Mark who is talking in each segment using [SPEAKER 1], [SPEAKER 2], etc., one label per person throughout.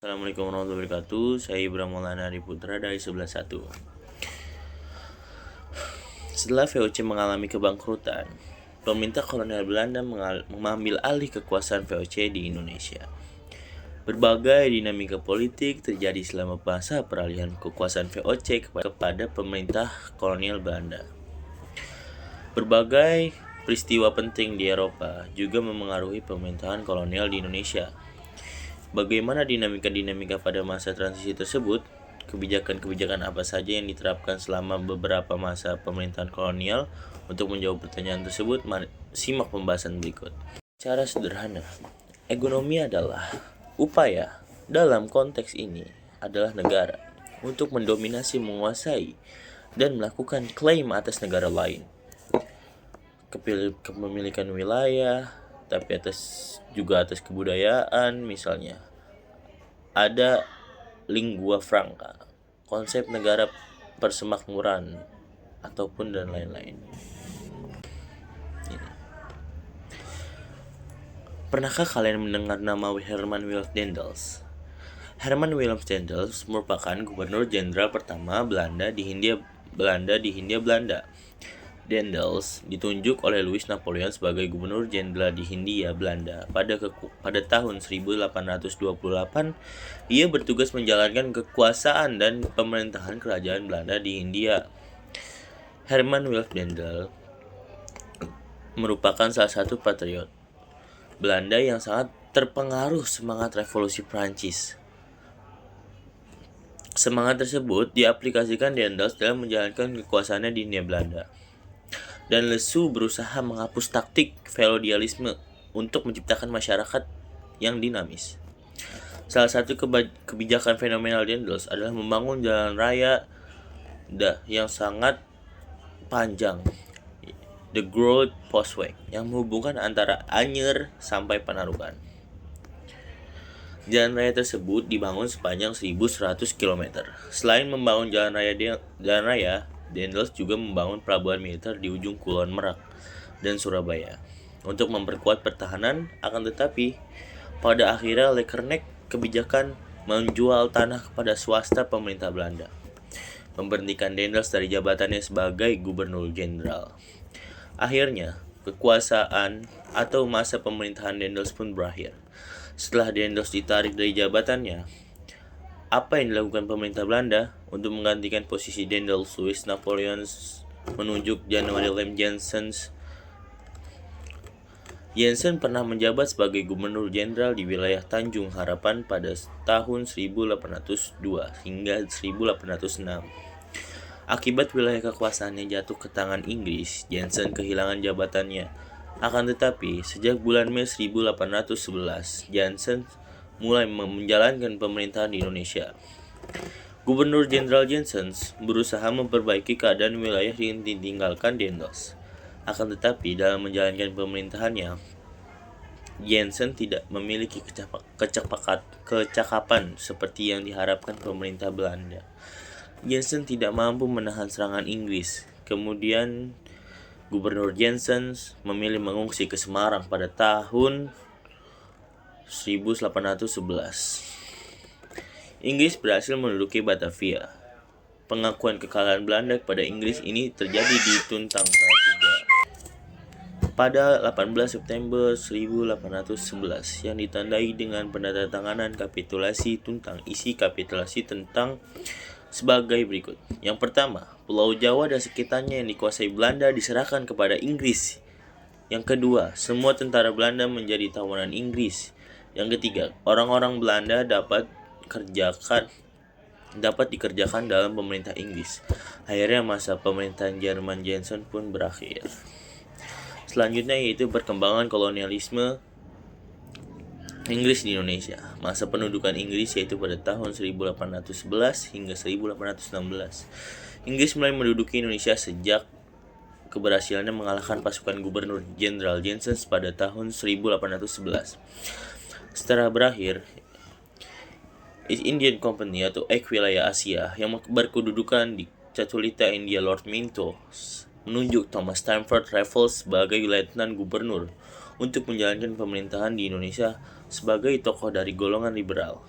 [SPEAKER 1] Assalamualaikum warahmatullahi wabarakatuh. Saya Ibra Maulana Putra dari 11.1. Setelah VOC mengalami kebangkrutan, pemerintah kolonial Belanda mengambil alih kekuasaan VOC di Indonesia. Berbagai dinamika politik terjadi selama masa peralihan kekuasaan VOC kepada pemerintah kolonial Belanda. Berbagai peristiwa penting di Eropa juga memengaruhi pemerintahan kolonial di Indonesia. Bagaimana dinamika pada masa transisi tersebut? Kebijakan-kebijakan apa saja yang diterapkan selama beberapa masa pemerintahan kolonial? Untuk menjawab pertanyaan tersebut, simak pembahasan berikut. Cara sederhana, ekonomi adalah upaya dalam konteks ini adalah negara untuk mendominasi, menguasai, dan melakukan klaim atas negara lain. Kepemilikan wilayah, tapi juga atas kebudayaan. Misalnya ada lingua franca, konsep negara persemakmuran, ataupun dan lain-lain. Pernahkah kalian mendengar nama Herman Willem Daendels? Herman Willem Daendels merupakan gubernur jenderal pertama Belanda di Hindia Belanda. Daendels ditunjuk oleh Louis Napoleon sebagai gubernur jenderal di Hindia Belanda pada tahun 1828. Ia bertugas menjalankan kekuasaan dan pemerintahan kerajaan Belanda di Hindia. Herman Willem Daendels merupakan salah satu patriot Belanda yang sangat terpengaruh semangat revolusi Prancis. Semangat tersebut diaplikasikan Daendels dalam menjalankan kekuasaannya di Hindia Belanda. Dan lesu berusaha menghapus taktik feodalisme untuk menciptakan masyarakat yang dinamis. Salah satu kebijakan fenomenal Daendels adalah membangun jalan raya yang sangat panjang, The Groot Postweg, yang menghubungkan antara Anyer sampai Panarukan. Jalan raya tersebut dibangun sepanjang 1.100 km. Selain membangun jalan raya, Daendels juga membangun pelabuhan militer di ujung Kulon Merak dan Surabaya untuk memperkuat pertahanan. Akan tetapi, pada akhirnya Lekkernek kebijakan menjual tanah kepada swasta pemerintah Belanda, memberhentikan Daendels dari jabatannya sebagai gubernur jenderal. Akhirnya, kekuasaan atau masa pemerintahan Daendels pun berakhir. Setelah Daendels ditarik dari jabatannya, apa yang dilakukan pemerintah Belanda untuk menggantikan posisi Daendels? Louis Napoleon menunjuk Jan Willem Jansen. Jansen pernah menjabat sebagai gubernur jenderal di wilayah Tanjung Harapan pada tahun 1802 hingga 1806. Akibat wilayah kekuasaannya jatuh ke tangan Inggris, Jansen kehilangan jabatannya. Akan tetapi, sejak bulan Mei 1811, Jansen mulai menjalankan pemerintahan di Indonesia. Gubernur Jenderal Jansen berusaha memperbaiki keadaan wilayah yang ditinggalkan Daendels. Akan tetapi, dalam menjalankan pemerintahannya, Jansen tidak memiliki kecakapan seperti yang diharapkan pemerintah Belanda. Jansen tidak mampu menahan serangan Inggris. Kemudian, Gubernur Jansen memilih mengungsi ke Semarang pada tahun 1811. Inggris berhasil menduduki Batavia. Pengakuan kekalahan Belanda kepada Inggris ini terjadi di Tuntang Salatiga pada 18 September 1811 yang ditandai dengan penandatanganan kapitulasi Tuntang. Isi kapitulasi tentang sebagai berikut. Yang pertama, Pulau Jawa dan sekitarnya yang dikuasai Belanda diserahkan kepada Inggris. Yang kedua, semua tentara Belanda menjadi tawanan Inggris. Yang ketiga, orang-orang Belanda dapat dikerjakan dalam pemerintah Inggris. Akhirnya masa pemerintahan Jerman Jansen pun berakhir. Selanjutnya yaitu perkembangan kolonialisme Inggris di Indonesia. Masa pendudukan Inggris yaitu pada tahun 1811 hingga 1816. Inggris mulai menduduki Indonesia sejak keberhasilannya mengalahkan pasukan Gubernur Jenderal Jansen pada tahun 1811. Setelah berakhir, East Indian Company atau Ek Wilayah Asia yang berkedudukan di Catulita India, Lord Minto menunjuk Thomas Stamford Raffles sebagai Letnan Gubernur untuk menjalankan pemerintahan di Indonesia sebagai tokoh dari golongan liberal.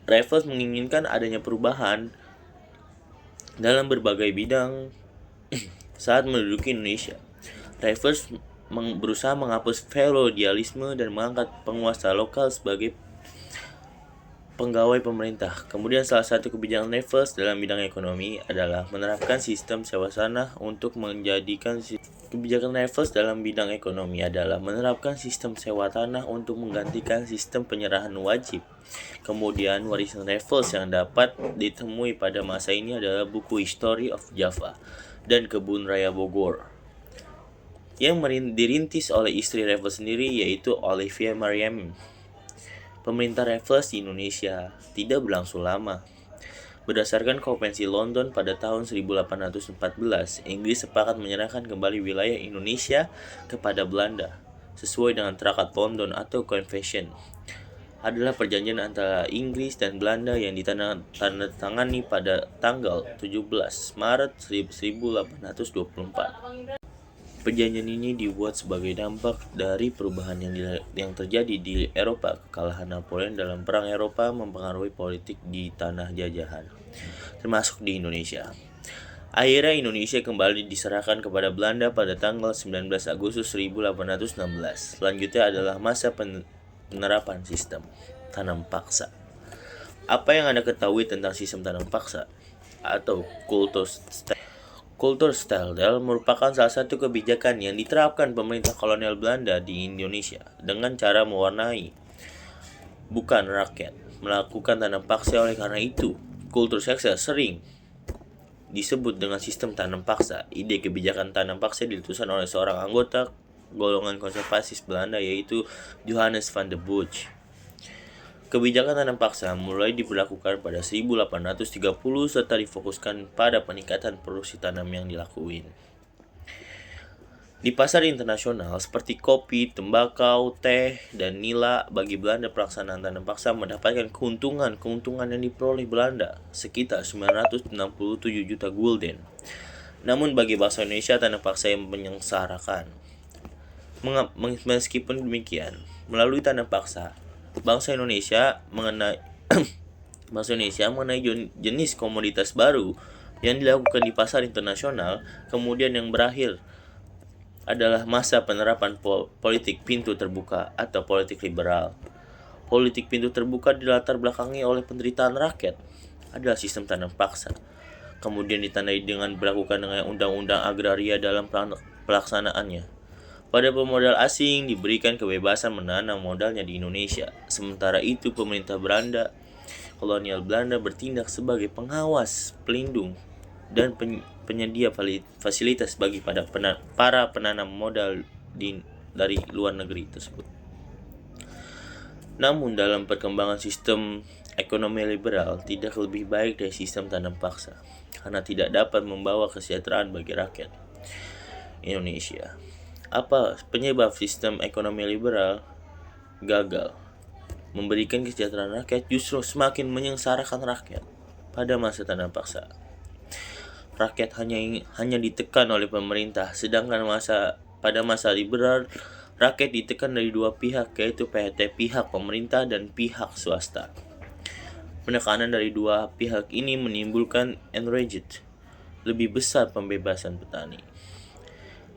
[SPEAKER 1] Raffles menginginkan adanya perubahan dalam berbagai bidang saat menduduki Indonesia. Raffles berusaha menghapus feodalisme dan mengangkat penguasa lokal sebagai pegawai pemerintah. Kemudian salah satu kebijakan Raffles dalam bidang ekonomi adalah menerapkan sistem sewa tanah untuk menjadikan Kebijakan Raffles dalam bidang ekonomi adalah menerapkan sistem sewa tanah untuk menggantikan sistem penyerahan wajib. Kemudian warisan Raffles yang dapat ditemui pada masa ini adalah buku History of Java dan Kebun Raya Bogor yang dirintis oleh istri Raffles sendiri, yaitu Olivia Mariamne. Pemerintah Raffles di Indonesia tidak berlangsung lama. Berdasarkan Konvensi London pada tahun 1814, Inggris sepakat menyerahkan kembali wilayah Indonesia kepada Belanda, sesuai dengan Traktat London atau Convention. Adalah perjanjian antara Inggris dan Belanda yang ditandatangani pada tanggal 17 Maret 1824. Perjanjian ini dibuat sebagai dampak dari perubahan yang terjadi di Eropa. Kekalahan Napoleon dalam Perang Eropa mempengaruhi politik di tanah jajahan, termasuk di Indonesia. Akhirnya Indonesia kembali diserahkan kepada Belanda pada tanggal 19 Agustus 1816. Selanjutnya adalah masa penerapan sistem tanam paksa. Apa yang Anda ketahui tentang sistem tanam paksa atau Kultur Stendhal merupakan salah satu kebijakan yang diterapkan pemerintah kolonial Belanda di Indonesia dengan cara mewarnai, bukan rakyat, melakukan tanam paksa. Oleh karena itu, kultur Stendhal sering disebut dengan sistem tanam paksa. Ide kebijakan tanam paksa diletuskan oleh seorang anggota golongan konservatis Belanda, yaitu Johannes van der Burch. Kebijakan tanam paksa mulai diberlakukan pada 1830 serta difokuskan pada peningkatan produksi tanam yang dilakuin. Di pasar internasional seperti kopi, tembakau, teh, dan nila, bagi Belanda pelaksanaan tanam paksa mendapatkan keuntungan yang diperoleh Belanda sekitar 967 juta gulden. Namun bagi bangsa Indonesia, tanam paksa yang menyengsarakan. Meskipun demikian, melalui tanam paksa, bangsa Indonesia mengenai jenis komoditas baru yang dilakukan di pasar internasional. Kemudian yang berakhir adalah masa penerapan politik pintu terbuka atau politik liberal. Politik pintu terbuka dilatar belakangi oleh penderitaan rakyat adalah sistem tanam paksa. Kemudian ditandai dengan berlakukan dengan undang-undang agraria dalam pelaksanaannya. Pada pemodal asing diberikan kebebasan menanam modalnya di Indonesia. Sementara itu pemerintah Belanda, kolonial Belanda, bertindak sebagai pengawas, pelindung, dan penyedia fasilitas bagi para penanam modal dari luar negeri tersebut. Namun dalam perkembangan sistem ekonomi liberal tidak lebih baik dari sistem tanam paksa, karena tidak dapat membawa kesejahteraan bagi rakyat Indonesia. Apa penyebab sistem ekonomi liberal gagal memberikan kesejahteraan rakyat? Justru semakin menyengsarakan rakyat pada masa tanam paksa. Rakyat hanya ditekan oleh pemerintah, sedangkan pada masa liberal rakyat ditekan dari dua pihak, yaitu pihak pemerintah dan pihak swasta. Penekanan dari dua pihak ini menimbulkan enraged lebih besar pembebasan petani.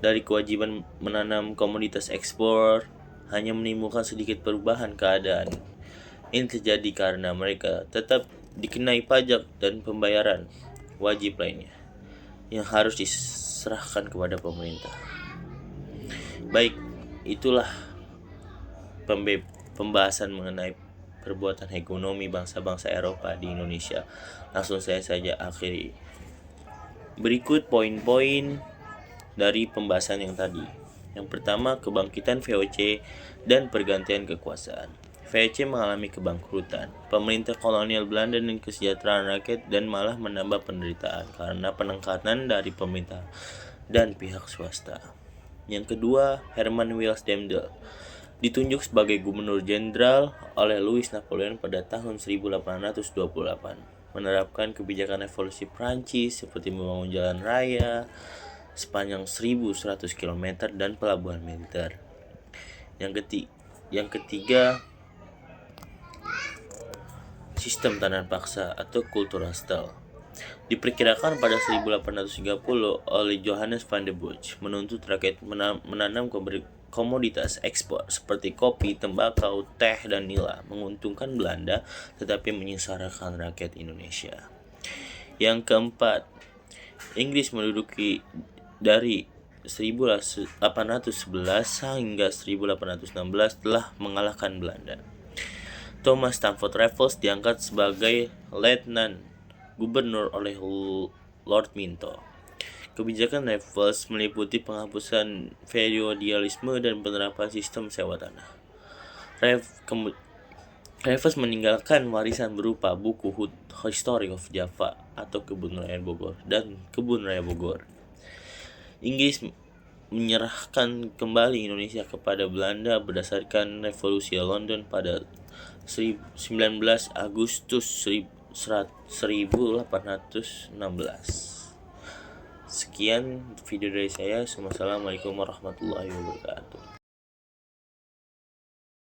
[SPEAKER 1] Dari kewajiban menanam komoditas ekspor hanya menimbulkan sedikit perubahan keadaan. Ini terjadi karena mereka tetap dikenai pajak dan pembayaran wajib lainnya yang harus diserahkan kepada pemerintah. Baik, itulah pembahasan mengenai perbuatan hegemoni bangsa-bangsa Eropa di Indonesia. Langsung saya saja akhiri. Berikut poin-poin dari pembahasan yang tadi. Yang pertama, kebangkitan VOC dan pergantian kekuasaan. VOC mengalami kebangkrutan, pemerintah kolonial Belanda dan kesejahteraan rakyat, dan malah menambah penderitaan karena penekanan dari pemerintah dan pihak swasta. Yang kedua, Herman Wils Daendel ditunjuk sebagai gubernur jenderal oleh Louis Napoleon pada tahun 1828, menerapkan kebijakan revolusi Prancis seperti membangun jalan raya sepanjang 1.100 km dan pelabuhan militer. Yang ketiga, sistem tanam paksa atau kulturastel. Diperkirakan pada 1830 oleh Johannes van der Burch menuntut rakyat menanam komoditas ekspor seperti kopi, tembakau, teh, dan nila menguntungkan Belanda tetapi menyengsarakan rakyat Indonesia. Yang keempat, Inggris menduduki dari 1811 hingga 1816 telah mengalahkan Belanda. Thomas Stamford Raffles diangkat sebagai Letnan Gubernur oleh Lord Minto. Kebijakan Raffles meliputi penghapusan feodalisme dan penerapan sistem sewa tanah. Raffles meninggalkan warisan berupa buku History of Java atau Kebun Raya Bogor dan Kebun Raya Bogor. Inggris menyerahkan kembali Indonesia kepada Belanda berdasarkan Revolusi London pada 19 Agustus 1816. Sekian video dari saya. Wassalamualaikum warahmatullahi wabarakatuh.